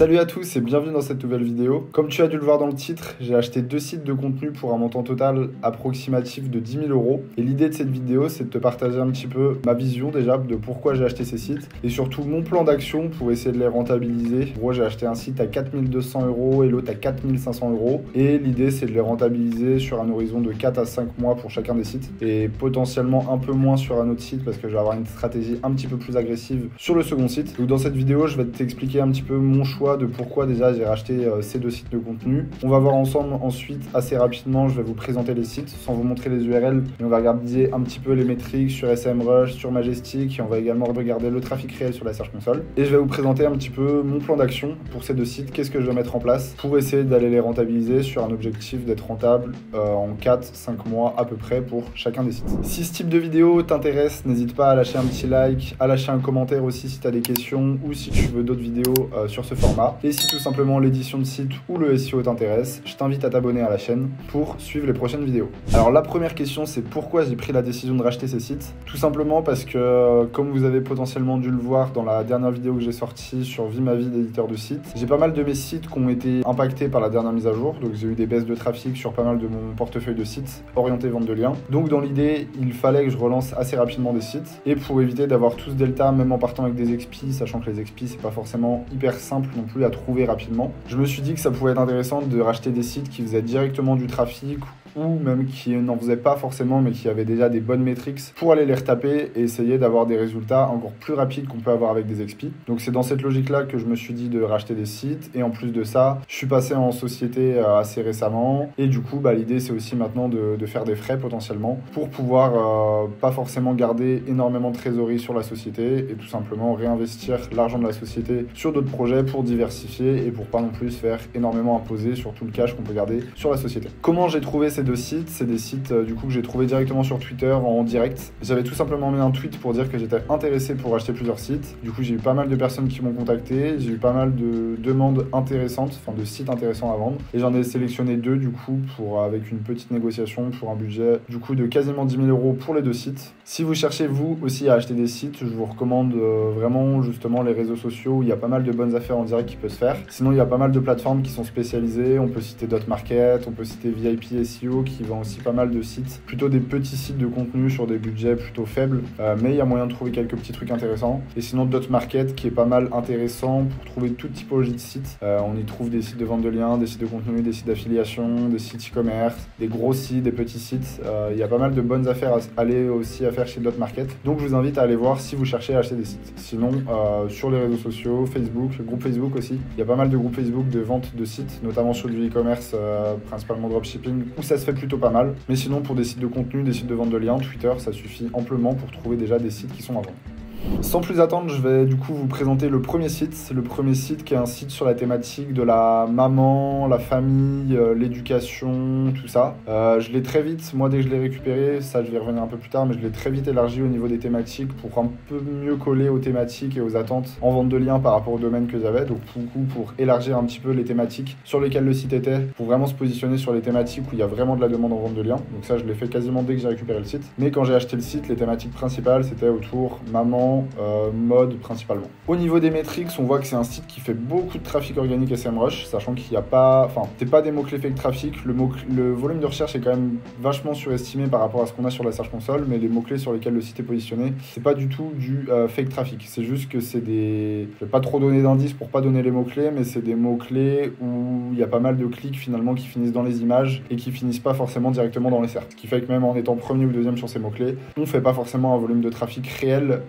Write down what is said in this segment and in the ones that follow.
Salut à tous et bienvenue dans cette nouvelle vidéo. Comme tu as dû le voir dans le titre, j'ai acheté 2 sites de contenu pour un montant total approximatif de 10 000 €. Et l'idée de cette vidéo, c'est de te partager un petit peu ma vision déjà de pourquoi j'ai acheté ces sites et surtout mon plan d'action pour essayer de les rentabiliser. En gros, j'ai acheté un site à 4 200 € et l'autre à 4 500 € et l'idée c'est de les rentabiliser sur un horizon de 4 à 5 mois pour chacun des sites et potentiellement un peu moins sur un autre site parce que je vais avoir une stratégie un petit peu plus agressive sur le second site. Donc dans cette vidéo, je vais t'expliquer un petit peu mon choix de pourquoi déjà j'ai racheté ces 2 sites de contenu. On va voir ensemble ensuite assez rapidement, je vais vous présenter les sites sans vous montrer les URL, mais on va regarder un petit peu les métriques sur SEMrush, sur Majestic et on va également regarder le trafic réel sur la Search Console. Et je vais vous présenter un petit peu mon plan d'action pour ces 2 sites, qu'est-ce que je vais mettre en place pour essayer d'aller les rentabiliser sur un objectif d'être rentable en 4-5 mois à peu près pour chacun des sites. Si ce type de vidéo t'intéresse, n'hésite pas à lâcher un petit like, à lâcher un commentaire aussi si tu as des questions ou si tu veux d'autres vidéos sur ce format. Et si tout simplement l'édition de site ou le SEO t'intéresse, je t'invite à t'abonner à la chaîne pour suivre les prochaines vidéos. Alors la première question, c'est pourquoi j'ai pris la décision de racheter ces sites. Tout simplement parce que, comme vous avez potentiellement dû le voir dans la dernière vidéo que j'ai sortie sur Vie ma vie d'éditeur de site, j'ai pas mal de mes sites qui ont été impactés par la dernière mise à jour. Donc j'ai eu des baisses de trafic sur pas mal de mon portefeuille de sites orientés vente de liens. Donc dans l'idée, il fallait que je relance assez rapidement des sites. Et pour éviter d'avoir tout ce delta, même en partant avec des expis, sachant que les expis c'est pas forcément hyper simple non plus à trouver rapidement, je me suis dit que ça pouvait être intéressant de racheter des sites qui faisaient directement du trafic ou même qui n'en faisaient pas forcément mais qui avaient déjà des bonnes métriques pour aller les retaper et essayer d'avoir des résultats encore plus rapides qu'on peut avoir avec des expis. Donc c'est dans cette logique là que je me suis dit de racheter des sites et en plus de ça je suis passé en société assez récemment et du coup l'idée c'est aussi maintenant de faire des frais potentiellement pour pouvoir pas forcément garder énormément de trésorerie sur la société et tout simplement réinvestir l'argent de la société sur d'autres projets pour diversifier et pour pas non plus se faire énormément imposer sur tout le cash qu'on peut garder sur la société. Comment j'ai trouvé ces 2 sites? C'est des sites du coup que j'ai trouvé directement sur Twitter en direct. J'avais tout simplement mis un tweet pour dire que j'étais intéressé pour acheter plusieurs sites. Du coup j'ai eu pas mal de personnes qui m'ont contacté, j'ai eu pas mal de demandes intéressantes, enfin de sites intéressants à vendre et j'en ai sélectionné 2 du coup avec une petite négociation pour un budget du coup de quasiment 10 000 € pour les 2 sites. Si vous cherchez vous aussi à acheter des sites, je vous recommande vraiment justement les réseaux sociaux où il y a pas mal de bonnes affaires en direct qui peuvent se faire. Sinon il y a pas mal de plateformes qui sont spécialisées, on peut citer Dotmarket, on peut citer VIP SEO qui vend aussi pas mal de sites, plutôt des petits sites de contenu sur des budgets plutôt faibles, mais il y a moyen de trouver quelques petits trucs intéressants. Et sinon Dotmarket qui est pas mal intéressant pour trouver toute typologie de sites. On y trouve des sites de vente de liens, des sites de contenu, des sites d'affiliation, des sites e-commerce, des gros sites, des petits sites. Il y a pas mal de bonnes affaires à aller aussi à faire chez Dotmarket. Donc je vous invite à aller voir si vous cherchez à acheter des sites. Sinon sur les réseaux sociaux, Facebook, le groupe Facebook aussi. Il y a pas mal de groupes Facebook de vente de sites, notamment sur du e-commerce, principalement dropshipping, où ça se fait plutôt pas mal. Mais sinon pour des sites de contenu, des sites de vente de liens, Twitter, ça suffit amplement pour trouver déjà des sites qui sont à vendre. Sans plus attendre, je vais du coup vous présenter le premier site. Le premier site qui est un site sur la thématique de la maman, la famille, l'éducation, tout ça. Je l'ai très vite, moi dès que je l'ai récupéré, ça je vais y revenir un peu plus tard, mais je l'ai très vite élargi au niveau des thématiques pour un peu mieux coller aux thématiques et aux attentes en vente de liens par rapport au domaine que j'avais. Donc pour élargir un petit peu les thématiques sur lesquelles le site était, pour vraiment se positionner sur les thématiques où il y a vraiment de la demande en vente de liens. Donc ça je l'ai fait quasiment dès que j'ai récupéré le site. Mais quand j'ai acheté le site, les thématiques principales c'était autour maman, mode principalement. Au niveau des métriques, on voit que c'est un site qui fait beaucoup de trafic organique SEMrush, sachant qu'il n'y a pas, c'est pas des mots-clés fake trafic, le volume de recherche est quand même vachement surestimé par rapport à ce qu'on a sur la Search Console, mais les mots-clés sur lesquels le site est positionné, c'est pas du tout du fake trafic, c'est juste que c'est des... Je vais pas trop donner d'indices pour pas donner les mots-clés, mais c'est des mots-clés où il y a pas mal de clics finalement qui finissent dans les images et qui finissent pas forcément directement dans les SERPs. Ce qui fait que même en étant premier ou deuxième sur ces mots-clés, on fait pas forcément un volume de trafic réel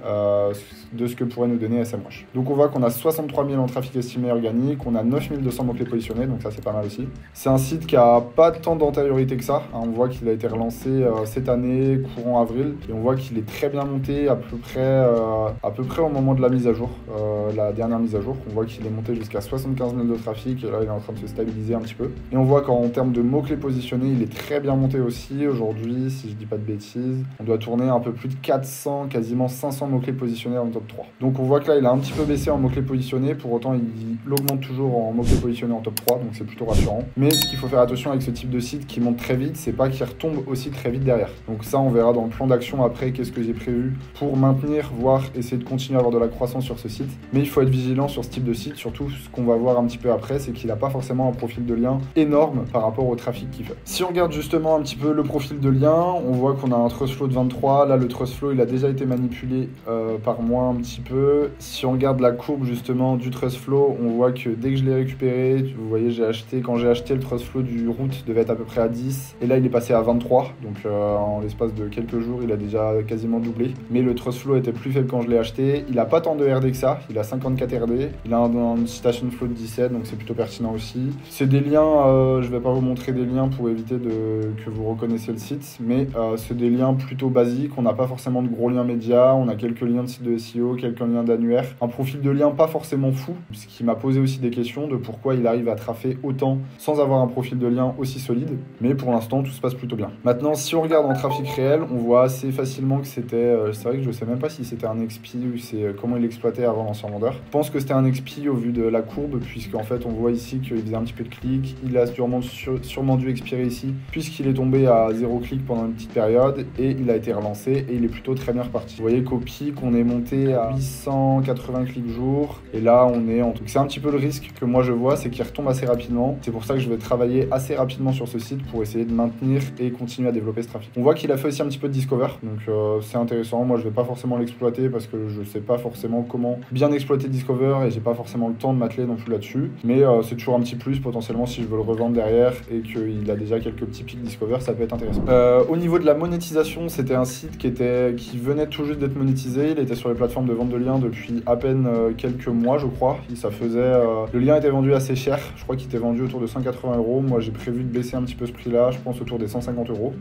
de ce que pourrait nous donner SEMrush. Donc on voit qu'on a 63 000 en trafic estimé organique, on a 9 200 mots-clés positionnés, donc ça c'est pas mal aussi. C'est un site qui a pas tant d'antériorité que ça, on voit qu'il a été relancé cette année, courant avril, et on voit qu'il est très bien monté à peu près au moment de la mise à jour, la dernière mise à jour, on voit qu'il est monté jusqu'à 75 000 de trafic, et là il est en train de se stabiliser un petit peu. Et on voit qu'en termes de mots-clés positionnés, il est très bien monté aussi. Aujourd'hui, si je dis pas de bêtises, on doit tourner un peu plus de 400, quasiment 500 mots-clés positionnés dans le top 3. Donc on voit que là il a un petit peu baissé en mots-clés positionnés, pour autant il augmente toujours en mots-clés positionnés en top 3, donc c'est plutôt rassurant. Mais ce qu'il faut faire attention avec ce type de site qui monte très vite, c'est pas qu'il retombe aussi très vite derrière. Donc ça on verra dans le plan d'action après qu'est-ce que j'ai prévu pour maintenir, voire essayer de continuer à avoir de la croissance sur ce site. Mais il faut être vigilant sur ce type de site, surtout ce qu'on va voir un petit peu après, c'est qu'il n'a pas forcément un profil de lien énorme par rapport au trafic qu'il fait. Si on regarde justement un petit peu le profil de lien, on voit qu'on a un trust flow de 23, là le trust flow il a déjà été manipulé par moi un petit peu. Si on regarde la courbe justement du trust flow, on voit que dès que je l'ai récupéré, vous voyez quand j'ai acheté le trust flow du route devait être à peu près à 10 et là il est passé à 23, donc en l'espace de quelques jours il a déjà quasiment doublé. Mais le trust flow était plus faible quand je l'ai acheté, il a pas tant de RD que ça, il a 54 RD, il a un citation flow de 17, donc c'est plutôt pertinent aussi. C'est des liens, je vais pas vous montrer des liens pour éviter que vous reconnaissiez le site, mais c'est des liens plutôt basiques, on n'a pas forcément de gros liens médias, on a quelques liens de site de SEO, quelques liens d'annuaire, un profil de lien pas forcément fou, ce qui m'a posé aussi des questions de pourquoi il arrive à traffer autant sans avoir un profil de lien aussi solide, mais pour l'instant tout se passe plutôt bien. Maintenant si on regarde en trafic réel, on voit assez facilement que c'était, c'est vrai que je sais même pas si c'était un XP ou c'est comment il exploitait avant l'ancien vendeur. Je pense que c'était un XP au vu de la courbe, puisqu'en fait on voit ici qu'il faisait un petit peu de clics, il a sûrement dû expirer ici, puisqu'il est tombé à 0 clic pendant une petite période, et il a été relancé, et il est plutôt très bien reparti. Vous voyez qu'au pic, on est monté à 880 clics jour, et là on est en tout. C'est un petit peu le risque que moi je vois, c'est qu'il retombe assez rapidement. C'est pour ça que je vais travailler assez rapidement sur ce site pour essayer de maintenir et continuer à développer ce trafic. On voit qu'il a fait aussi un petit peu de Discover, donc c'est intéressant. Moi je vais pas forcément l'exploiter parce que je sais pas forcément comment bien exploiter Discover et j'ai pas forcément le temps de m'atteler non plus là-dessus, mais c'est toujours un petit plus potentiellement si je veux le revendre derrière et qu'il a déjà quelques petits pics Discover, ça peut être intéressant. Au niveau de la monétisation, c'était un site qui venait tout juste d'être monétisé, il était sur les plateformes de vente de liens depuis à peine quelques mois je crois, le lien était vendu assez cher, je crois qu'il était vendu autour de 180 €, moi j'ai prévu de baisser un petit peu ce prix là, je pense autour des 150 €.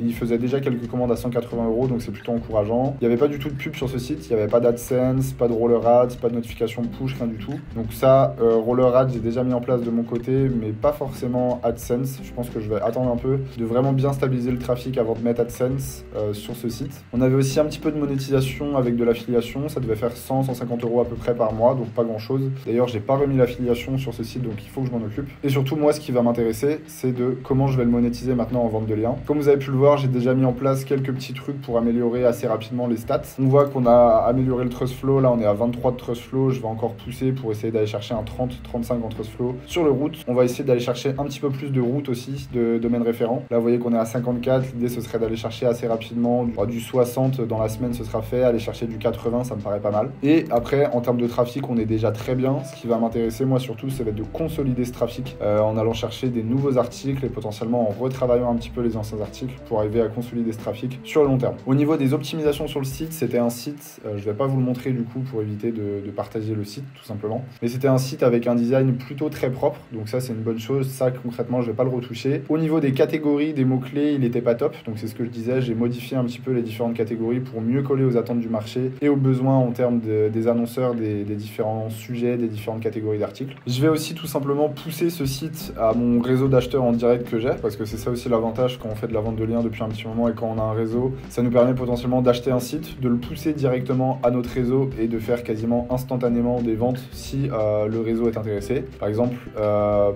Il faisait déjà quelques commandes à 180 €, donc c'est plutôt encourageant. Il n'y avait pas du tout de pub sur ce site, il n'y avait pas d'AdSense, pas de roller ads, pas de notification push, rien du tout. Donc ça, roller ads j'ai déjà mis en place de mon côté, mais pas forcément AdSense. Je pense que je vais attendre un peu de vraiment bien stabiliser le trafic avant de mettre AdSense sur ce site. On avait aussi un petit peu de monétisation avec de l'affiliation, ça devait faire 100-150 € à peu près par mois, donc pas grand chose. D'ailleurs j'ai pas remis l'affiliation sur ce site, donc il faut que je m'en occupe. Et surtout moi ce qui va m'intéresser, c'est de comment je vais le monétiser maintenant en vente de liens. Comme vous avez pu le voir, j'ai déjà mis en place quelques petits trucs pour améliorer assez rapidement les stats. On voit qu'on a amélioré le trust flow, là on est à 23 de trust flow, je vais encore pousser pour essayer d'aller chercher un 30-35 en trust flow. Sur le route, on va essayer d'aller chercher un petit peu plus de route aussi, de domaines référents. Là vous voyez qu'on est à 54, l'idée ce serait d'aller chercher assez rapidement du 60 dans la semaine, ce sera fait, aller chercher du 80, ça me paraît pas mal. Et après en termes de trafic, on est déjà très bien. Ce qui va m'intéresser moi surtout, ça va être de consolider ce trafic en allant chercher des nouveaux articles et potentiellement en retravaillant un petit peu les anciens articles pour arriver à consolider ce trafic sur le long terme. Au niveau des optimisations sur le site, c'était un site, je vais pas vous le montrer du coup pour éviter de partager le site tout simplement, mais c'était un site avec un design plutôt très propre, donc ça c'est une bonne chose, ça concrètement je vais pas le retoucher. Au niveau des catégories, des mots-clés, il était pas top, donc c'est ce que je disais, j'ai modifié un petit peu les différentes catégories pour mieux coller aux attentes du marché et aux besoins en termes des annonceurs, des différents sujets, des différentes catégories d'articles. Je vais aussi tout simplement pousser ce site à mon réseau d'acheteurs en direct que j'ai, parce que c'est ça aussi l'avantage quand on fait de la vente de liens depuis un petit moment et quand on a un réseau, ça nous permet potentiellement d'acheter un site, de le pousser directement à notre réseau et de faire quasiment instantanément des ventes si le réseau est intéressé. Par exemple,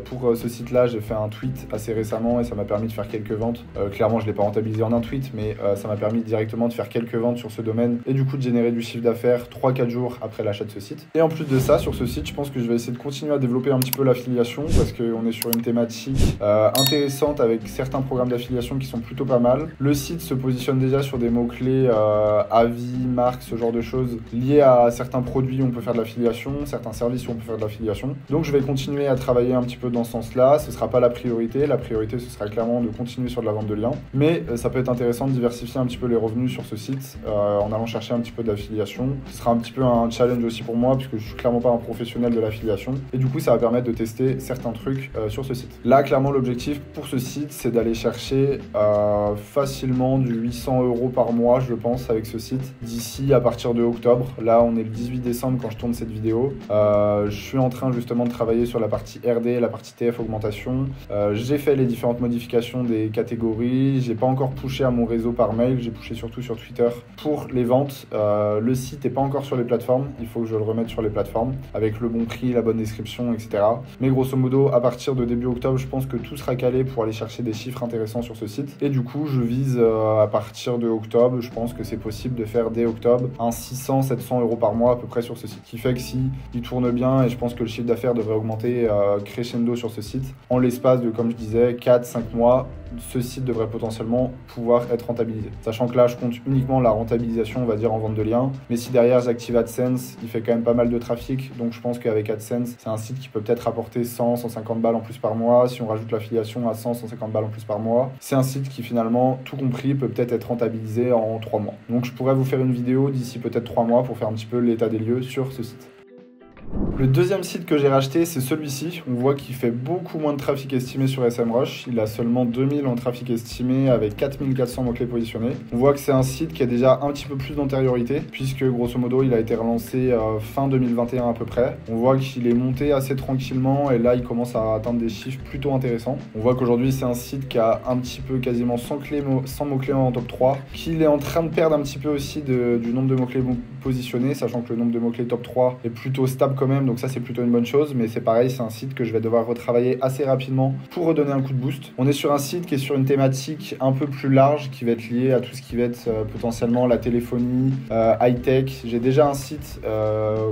pour ce site-là, j'ai fait un tweet assez récemment et ça m'a permis de faire quelques ventes. Clairement, je ne l'ai pas rentabilisé en un tweet, mais ça m'a permis directement de faire quelques ventes sur ce domaine et du coup de générer du chiffre d'affaires 3-4 jours après l'achat de ce site. Et en plus de ça, sur ce site, je pense que je vais essayer de continuer à développer un petit peu l'affiliation parce qu'on est sur une thématique intéressante avec certains programmes d'affiliation qui sont plutôt pas mal. Le site se positionne déjà sur des mots-clés avis, marques, ce genre de choses liées à certains produits où on peut faire de l'affiliation, certains services où on peut faire de l'affiliation. Donc je vais continuer à travailler un petit peu dans ce sens-là. Ce sera pas la priorité. La priorité, ce sera clairement de continuer sur de la vente de liens. Mais ça peut être intéressant de diversifier un petit peu les revenus sur ce site en allant chercher un petit peu d'affiliation. Ce sera un petit peu un challenge aussi pour moi puisque je suis clairement pas un professionnel de l'affiliation. Et du coup, ça va permettre de tester certains trucs sur ce site. Là, clairement, l'objectif pour ce site, c'est d'aller chercher facilement du 800 € par mois, je pense, avec ce site d'ici à partir de octobre. Là, on est le 18 décembre quand je tourne cette vidéo. Je suis en train justement de travailler sur la partie RD, la partie TF augmentation. J'ai fait les différentes modifications des catégories. J'ai pas encore poussé à mon réseau par mail. J'ai poussé surtout sur Twitter pour les ventes ventes. Le site n'est pas encore sur les plateformes, il faut que je le remette sur les plateformes avec le bon prix, la bonne description, etc. Mais grosso modo, à partir de début octobre, je pense que tout sera calé pour aller chercher des chiffres intéressants sur ce site. Et du coup, je vise à partir de octobre, je pense que c'est possible de faire dès octobre un 600-700 euros par mois à peu près sur ce site. Ce qui fait que si il tourne bien, et je pense que le chiffre d'affaires devrait augmenter crescendo sur ce site, en l'espace de, comme je disais, 4-5 mois, ce site devrait potentiellement pouvoir être rentabilisé. Sachant que là, je compte uniquement la rentabilisation, on va dire, en vente de liens. Mais si derrière, j'active AdSense, il fait quand même pas mal de trafic. Donc, je pense qu'avec AdSense, c'est un site qui peut peut-être apporter 100-150 balles en plus par mois. Si on rajoute l'affiliation à 100-150 balles en plus par mois, c'est un site qui finalement, tout compris, peut peut-être être rentabilisé en 3 mois. Donc, je pourrais vous faire une vidéo d'ici peut-être 3 mois pour faire un petit peu l'état des lieux sur ce site. Le deuxième site que j'ai racheté, c'est celui-ci. On voit qu'il fait beaucoup moins de trafic estimé sur SEMrush. Il a seulement 2000 en trafic estimé avec 4400 mots-clés positionnés. On voit que c'est un site qui a déjà un petit peu plus d'antériorité puisque grosso modo, il a été relancé fin 2021 à peu près. On voit qu'il est monté assez tranquillement et là, il commence à atteindre des chiffres plutôt intéressants. On voit qu'aujourd'hui, c'est un site qui a un petit peu quasiment 100 mots-clés en top 3, qu'il est en train de perdre un petit peu aussi du nombre de mots-clés positionnés, sachant que le nombre de mots-clés top 3 est plutôt stable quand même. Donc ça, c'est plutôt une bonne chose, mais c'est pareil, c'est un site que je vais devoir retravailler assez rapidement pour redonner un coup de boost. On est sur un site qui est sur une thématique un peu plus large, qui va être liée à tout ce qui va être potentiellement la téléphonie, high-tech. J'ai déjà un site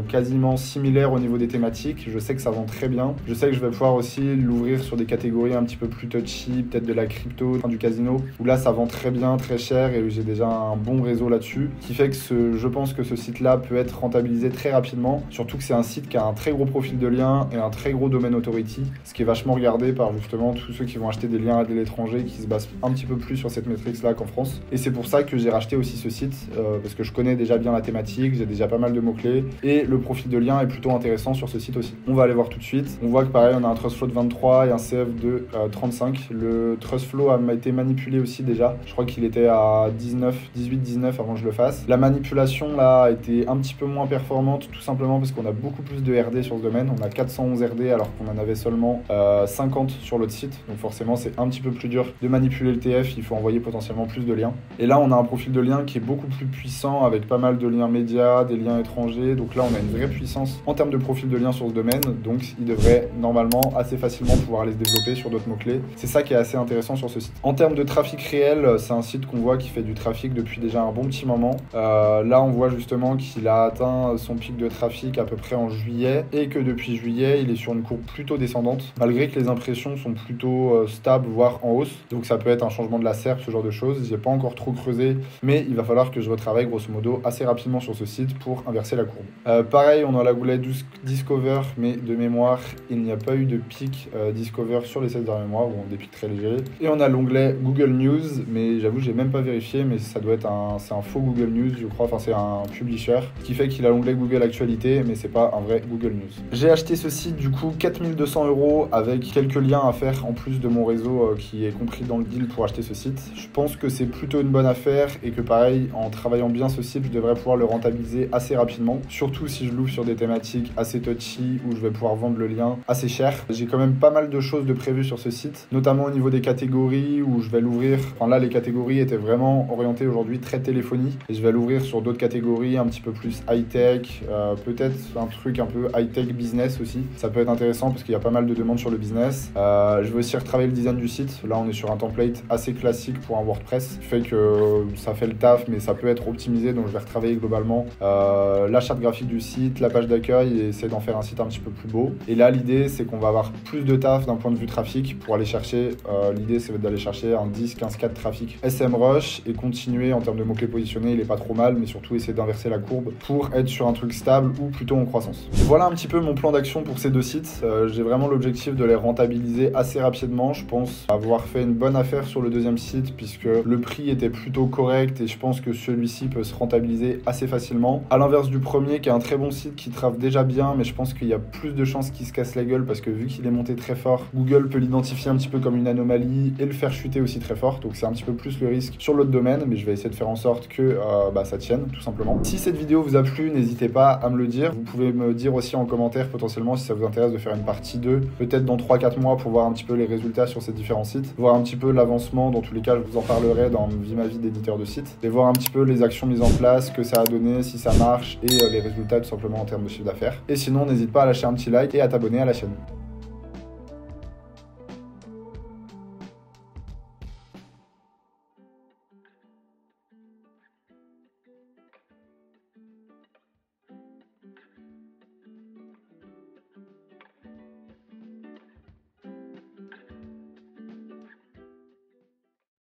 quasiment similaire au niveau des thématiques. Je sais que ça vend très bien. Je sais que je vais pouvoir aussi l'ouvrir sur des catégories un petit peu plus touchy, peut-être de la crypto, du casino, où là, ça vend très bien, très cher, et où j'ai déjà un bon réseau là-dessus, qui fait que je pense que ce site-là peut être rentabilisé très rapidement, surtout que c'est un site qui a un très gros profil de liens et un très gros domaine authority, ce qui est vachement regardé par justement tous ceux qui vont acheter des liens à l'étranger, qui se basent un petit peu plus sur cette métrique-là qu'en France. Et c'est pour ça que j'ai racheté aussi ce site, parce que je connais déjà bien la thématique, j'ai déjà pas mal de mots-clés, et le profil de lien est plutôt intéressant sur ce site aussi. On va aller voir tout de suite. On voit que pareil, on a un trust flow de 23 et un CF de 35. Le trust flow a été manipulé aussi déjà. Je crois qu'il était à 18-19 avant que je le fasse. La manipulation là a été un petit peu moins performante, tout simplement parce qu'on a beaucoup plus de RD sur ce domaine. On a 411 RD alors qu'on en avait seulement 50 sur l'autre site. Donc forcément, c'est un petit peu plus dur de manipuler le TF. Il faut envoyer potentiellement plus de liens. Et là, on a un profil de lien qui est beaucoup plus puissant avec pas mal de liens médias, des liens étrangers. Donc là, on a une vraie puissance en termes de profil de lien sur ce domaine. Donc, il devrait normalement assez facilement pouvoir aller se développer sur d'autres mots-clés. C'est ça qui est assez intéressant sur ce site. En termes de trafic réel, c'est un site qu'on voit qui fait du trafic depuis déjà un bon petit moment. Là, on voit justement qu'il a atteint son pic de trafic à peu près en juillet et que depuis juillet, il est sur une courbe plutôt descendante, malgré que les impressions sont plutôt stables, voire en hausse. Donc ça peut être un changement de la SERP, ce genre de choses. J'ai pas encore trop creusé, mais il va falloir que je retravaille grosso modo assez rapidement sur ce site pour inverser la courbe. Pareil, on a la goulette Discover, mais de mémoire, il n'y a pas eu de pic Discover sur les 16 derniers mois, ou des pics très légers. Et on a l'onglet Google News, mais j'avoue, j'ai même pas vérifié, mais ça doit être c'est un faux Google News, je crois, enfin c'est un publisher, qui fait qu'il a l'onglet Google Actualité, mais c'est pas un vrai Google News. J'ai acheté ce site du coup 4200 € avec quelques liens à faire en plus de mon réseau qui est compris dans le deal pour acheter ce site. Je pense que c'est plutôt une bonne affaire et que pareil, en travaillant bien ce site, je devrais pouvoir le rentabiliser assez rapidement, surtout si je l'ouvre sur des thématiques assez touchy où je vais pouvoir vendre le lien assez cher. J'ai quand même pas mal de choses de prévues sur ce site, notamment au niveau des catégories où je vais l'ouvrir. Enfin là, les catégories étaient vraiment orientées aujourd'hui très téléphonie et je vais l'ouvrir sur d'autres catégories un petit peu plus high-tech, peut-être un truc un peu high-tech business aussi. Ça peut être intéressant parce qu'il y a pas mal de demandes sur le business. Je vais aussi retravailler le design du site. Là, on est sur un template assez classique pour un WordPress, fait que ça fait le taf, mais ça peut être optimisé. Donc, je vais retravailler globalement la charte graphique du site, la page d'accueil et essayer d'en faire un site un petit peu plus beau. Et là, l'idée, c'est qu'on va avoir plus de taf d'un point de vue trafic pour aller chercher. L'idée, c'est d'aller chercher un 10-15K de trafic SEMrush et continuer en termes de mots-clés positionnés. Il est pas trop mal, mais surtout essayer d'inverser la courbe pour être sur un truc stable ou plutôt en croissance. Voilà un petit peu mon plan d'action pour ces deux sites. J'ai vraiment l'objectif de les rentabiliser assez rapidement. Je pense avoir fait une bonne affaire sur le deuxième site puisque le prix était plutôt correct et je pense que celui-ci peut se rentabiliser assez facilement. À l'inverse du premier qui est un très bon site qui trave déjà bien, mais je pense qu'il y a plus de chances qu'il se casse la gueule parce que vu qu'il est monté très fort, Google peut l'identifier un petit peu comme une anomalie et le faire chuter aussi très fort. Donc c'est un petit peu plus le risque sur l'autre domaine, mais je vais essayer de faire en sorte que ça tienne tout simplement. Si cette vidéo vous a plu, n'hésitez pas à me le dire. Vous pouvez me dire dire aussi en commentaire potentiellement si ça vous intéresse de faire une partie 2, peut-être dans 3-4 mois pour voir un petit peu les résultats sur ces différents sites, voir un petit peu l'avancement. Dans tous les cas, je vous en parlerai dans ma vie d'éditeur de site, et voir un petit peu les actions mises en place, ce que ça a donné, si ça marche, et les résultats tout simplement en termes de chiffre d'affaires. Et sinon, n'hésite pas à lâcher un petit like et à t'abonner à la chaîne.